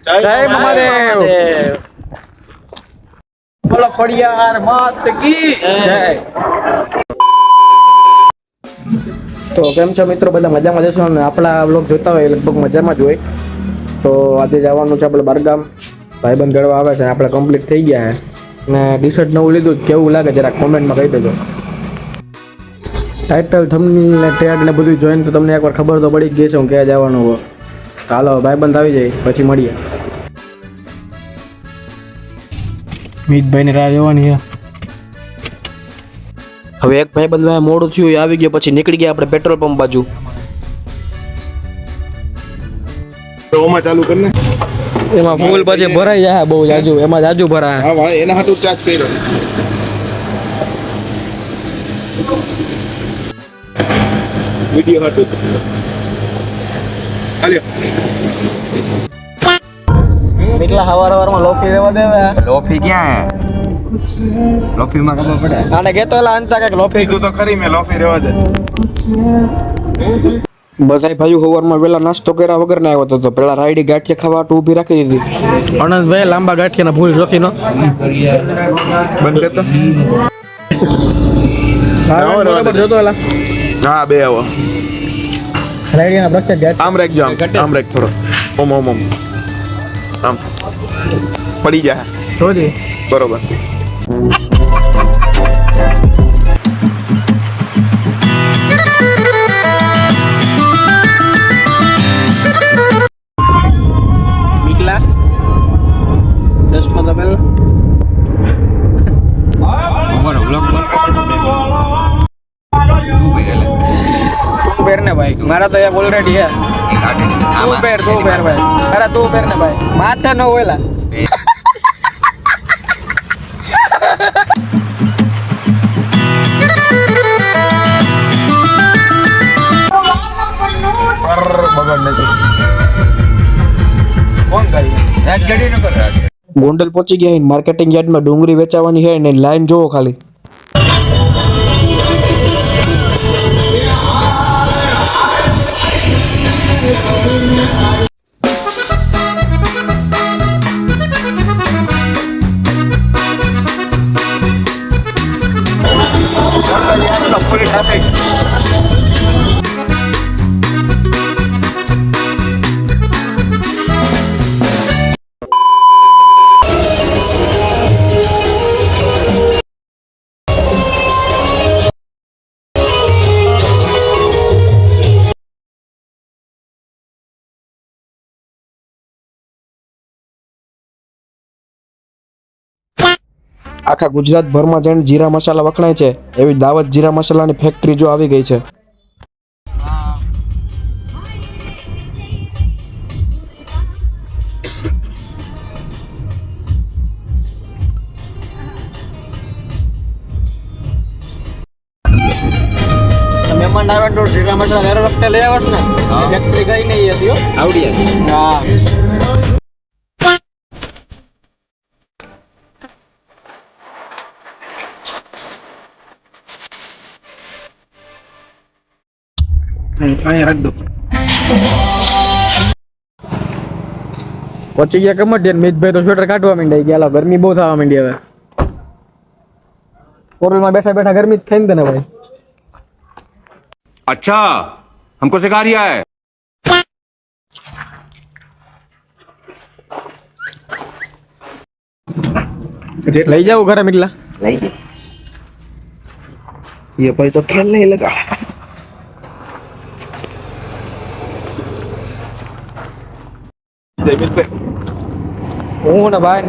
જય મહાદેવ. બોલો ખોડિયાર માત કી જય. તો કેમ છો મિત્રો, બધા મજામાં જશો ને? આપણા બ્લોગ જોતા હોય લગભગ મજામાં જ હોય. તો આજે જવાનું છે આપણે બરગામ, ભાઈબંધ ગળવા આવે છે. આપણે કમ્પ્લીટ થઈ ગયા છે ને ટી-શર્ટ નવું લીધું. કેવું લાગે જરા કોમેન્ટમાં કહી દેજો. ટાઇટલ થંબનેલ ને ટેગ ને બધું જોઈને તો તમને એકવાર ખબર તો પડી જ ગઈ છે હું ક્યાં જવાનું હોય. હાલો ભાઈબંધ આવી જાય પછી મળીએ. મિતભાઈ ની રાહ જોવાની છે. હવે એક ભાઈ બંધ મોડું થયું એ આવી ગયો પછી નીકળી ગયા આપણે પેટ્રોલ પંપ બાજુ. તો ઓમાં ચાલુ કરને. એમાં ફૂલ પછી ભરાઈ જાય બહુ જાજુ, એમાં જાજુ ભરાય. હા ભાઈ એના હાટુ ચાર્જ કર્યો. વિડિયો હાટુ. હાલ્યો. એટલા હવારમાં લોફી રહેવા દેવે. લોફી ક્યાં હે? લોફી માં ખબર પડે. આને કેતો એલા અંસા કે લોફી કીધું તો ખરી મેં લોફી રહેવા દે. બધાય ભાઈઓ હવારમાં વેલા નાસ્તો કર્યા વગર ના આવ્યો તો પેલા રાયડી ગાંઠિયા ખાવા ઊભી રાખી દીધી. અનંતભાઈ લાંબા ગાંઠિયાના ભૂલ જોખીનો બંધ કરતો. બરાબર જોતો એલા. હા બે આવો. રાયડીના પ્રખ્યાત ગાંઠિયા આમ રાખજો, આમ રાખ થોડો. ઓમ ઓમ ઓમ. આમ પડી જાય. જોજી બરોબર. નીકળા ચશ્મા તો પેલા બોલો બ્લોગ બોલ. તું પહેર ને ભાઈ, મારા તો યાર ઓલરેડી હે. તું પહેર ભાઈ. અરે તું પહેર ને ભાઈ, માથે ન હોયલા. ગોંડલ પહોંચી ગયા. માર્કેટિંગ યાર્ડમાં ડુંગળી વેચાવાની છે ને લાઈન જોવો ખાલી. આખા ગુજરાતભરમાં જેને જીરા મસાલા વખણાય છે એવી દાવત જીરા મસાલાની ફેક્ટરી જો આવી ગઈ છે. મહેમાન આવે તો જીરા મસાલા ઘરે વખતે લઈ આવશ ને. ફેક્ટરી ગઈ નહીં હતી હો. આવડી હા. અહીંયા રાખ દો. પહોંચી ગયા કમટિયાન. મિતભાઈ તો સ્વેટર કાઢવા માંડ્યા ગયા. ગરમી બહુ થવા માંડી હવે. કોરોલમાં બેઠા બેઠા ગરમી જ થાય ને ભાઈ. अच्छा हमको सिखा रिया है. લઈ જાવ ઘરે મિટલા. લઈ ગઈ. ये भाई तो खेल नहीं लगा. હું ને ભાઈ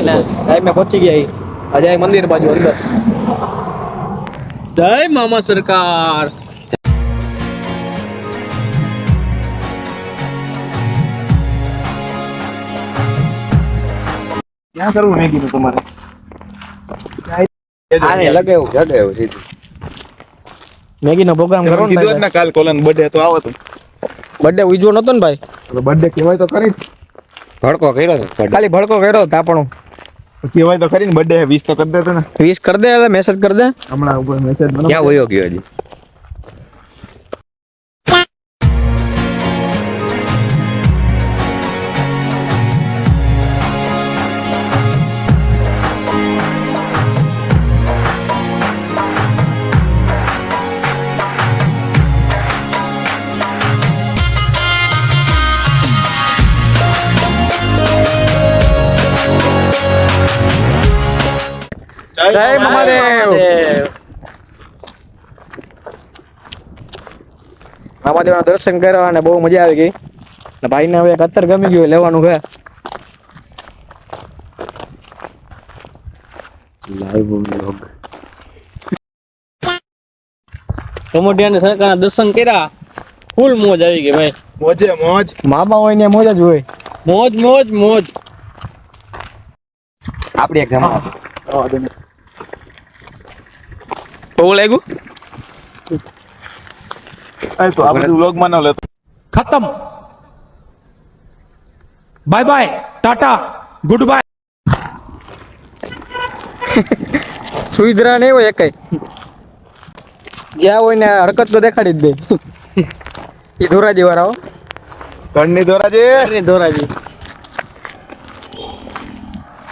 ને મેં પહોંચી ગયા. અજય મંદિર બાજુ અંદર. જય મામા સરકાર. क्या करूं मैं की तुम्हारे આને લગાવ્યું સીધું. મેગી નો પ્રોગ્રામ કરો ને કીધું જ ને કાલ કોલન બર્થડે તો આવો તો. બર્થડે ઉજવો નતો ને ભાઈ. બર્થડે કહેવાય તો ખરી. ભડકો કર્યો તો. ખાલી ભડકો કર્યો તાપણો. કહેવાય તો ખરી ને બર્થડે 20 તો કરી દેતો ને. 20 કરી દે એટલે મેસેજ કરી દે. હમણાં ઉપર મેસેજ બનાવો. ક્યાં વયો ગયો હજી? જય મહાદેવ. મહાદેવના દર્શન કરવા અને બહુ મજા આવી ગઈ. ભાઈને હવે કતર ગમી ગયું લેવાનું છે. Live vlog. કમોડિયાને સરકારના દર્શન કર્યા, ફૂલ મોજ આવી ગઈ ભાઈ. મોજે મોજ. મામા હોય ને મોજ જ હોય. મોજ મોજ મોજ. આપડી એક જમા બહુ લાગ્યું. આ તો આ બધું વ્લોગમાં ન લેતો. खत्म bye bye tata good bye. સુવિધા નહીં હોય કઈ, જ્યાં હોય ને હરકત તો દેખાડી જ દે. એ ધોરાજી વાળા ઘરની દોરાજે. ધોરાજી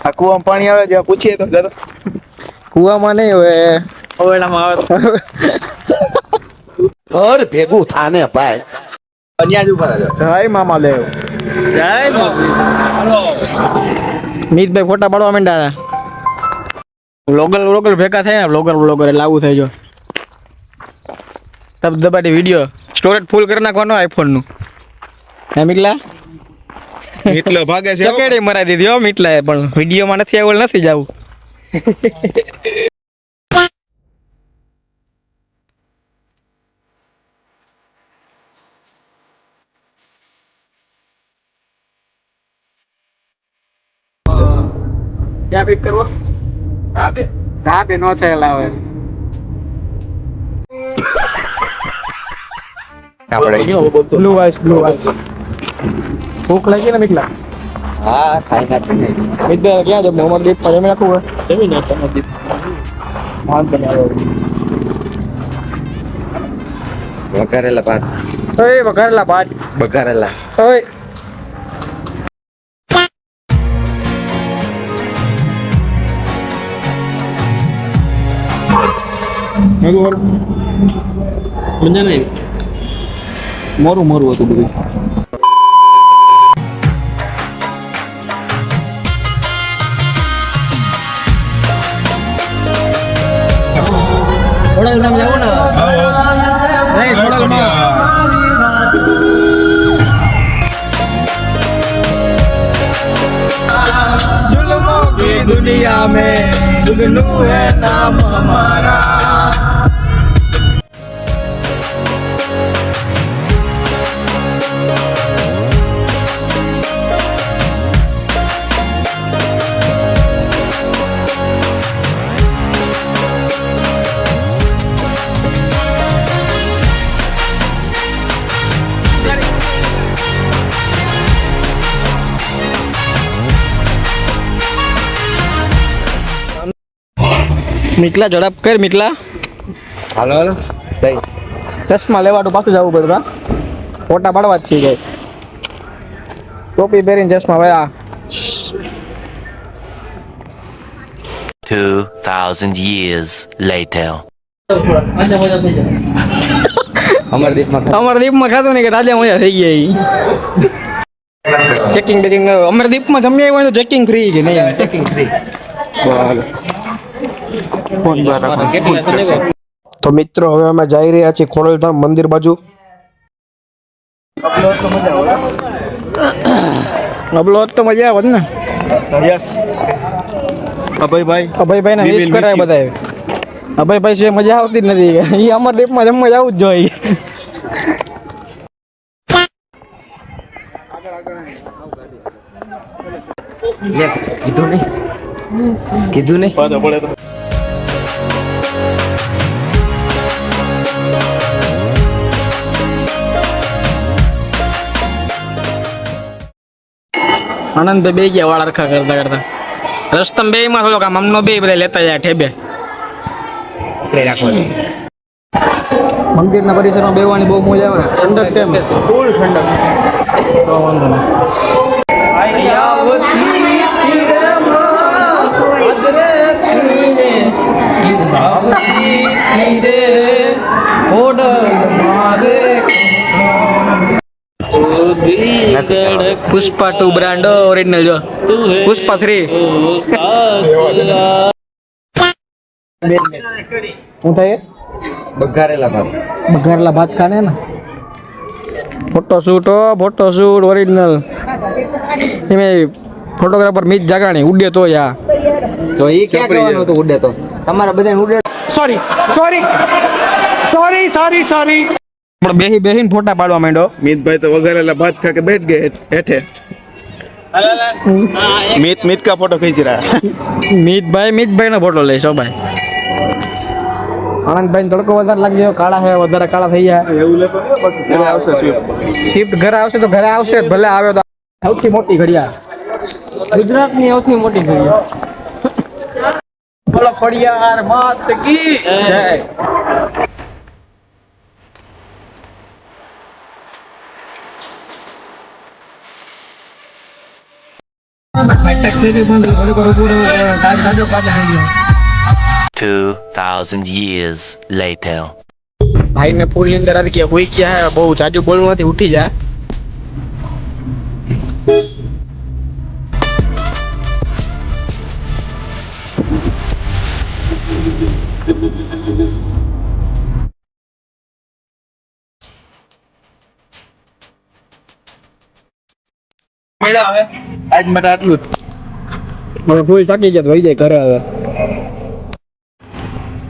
આ કુવામાં પાણી આવે જ્યાં પૂછીએ તો જાતો. કુવામાં નહીં હોય. હવેડામાં આવે તો ઘર ભેગું થાને ભાઈ. અહીંયા જ ઉભા રહેજો. જય મામા દેવ. જય મિતભાઈ ફોટા પાડવા માંડ્યા. વ્લોગર ભેગા થાય ને વ્લોગર એટલે આવું થાય. જો તબ દબાટી વિડીયો સ્ટોરેજ ફૂલ કરી નાખવાનો આઈફોન નું. હે મિટલા એટલે ભાગે છે. ચકેડી મરાઈ દીધી હો મિટલાએ, પણ વિડીયોમાં નથી આવ્યું નથી જવું. ક્યાં પિક કરવો? ધાબે નો થયેલા હવે. બ્લુ આઈસ ભૂખ લાગી ને મિટલા? હા ખાઈ નાખી. મિત્ર ક્યાં છે? મોહમ્મદ દીપ પર જમી નાખવું હોય. જમી નાખ તમારી. વઘારેલા ભાત. ઓય વઘારેલા ભાત. બઘારેલા. ઓય મજા નહીં. મોરું હતું બધું. થોડાક ટાઈમ જાવ ને. નહીં થોડાક जुल्मों की दुनिया में जुगनू है नाम हमारा. મિટલા ઝડપ કર મિટલા. હાલો હાલો દઈ. ચશ્મા લેવાનું પાછું જવું પડતું. ફોટા પાડવા જ થઈ જાય. ટોપી પહેરીને ચશ્મા ભાઈ. 2,000 years later. મજા મજા થઈ જાય. અમરદીપમાં અમારા દીપમાં ખાતું નહીં કે તાજા મજા થઈ ગઈ. ચેકિંગ અમારા દીપમાં ગમે આવ્યું હોય તો ચેકિંગ ફ્રી કે નહીં? Checking free. તો મિત્રો હવે અમે જઈ રહ્યા છીએ ખોડલધામ મંદિર બાજુ. અબલો તો મજા આવે ને. યસ. અભયભાઈ ને મિસ કરાય બધાએ. અભયભાઈ છે મજા આવતી જ નથી. એ અમારા દીપમાં જમવા જવું જ જોઈએ. કીધું નહીં. પાછો પડે તો. આનંદ બે ગયા વાળ રખા કરતા કરતા. રસ્તમ બે માં થોડોક આમ અમનો બે બધા લેતા જાય ઠેબે. મંદિરના પરિસરમાં બેવાની બહુ મજા આવે. ઠંડક તેમ ફૂલ ઠંડક. તો વાંધો નહીં. પુષ્પા 2 બ્રાન્ડ ઓરિજિનલ જો. પુષ્પા 3. હું થાય બઘારેલા ભાત બઘારેલા ભાત ખાને ને ફોટોશૂટ ઓરિજિનલ એમાં ફોટોગ્રાફર મિત જાગાણી ઉડે તો યા તો એ ક્યાં કહેવાનું હતું ઉડે તો તમારા બધાને ઉડે sorry sorry sorry sorry sorry પણ બેહીને ફોટા પાડવા માંડ્યો મીતભાઈ તો વઘારેલા ભાત ખા કે બેઠ ગए હેઠે मीत का फोटो खींच रहा है મિતભાઈ નો ફોટો લઈશો ભાઈ આનંદભાઈ તડકો વધારે લાગી ગયો કાળા હે વધારે કાળા થઈ ગયા એવું લેતો ને બાકી ઘરે આવશે સ્વીપ શિફ્ટ ઘરે આવશે તો ઘરે આવશે જ, ભલે આવ્યો તો સૌથી મોટી ઘડિયાળ ગુજરાતની સૌથી મોટી ઘડિયાળ બોલો પડિયાર માત કી જય Two 2,000 years later. ભાઈ ને ફૂલ ની અંદર આવી ગયા હોઈ ગયા હે બહુ જાજુ બોલવું નથી ઉઠી જા આજ માટે આટલું જ ફૂલ થાકી ગયા તો વહી જાય ઘરે હવે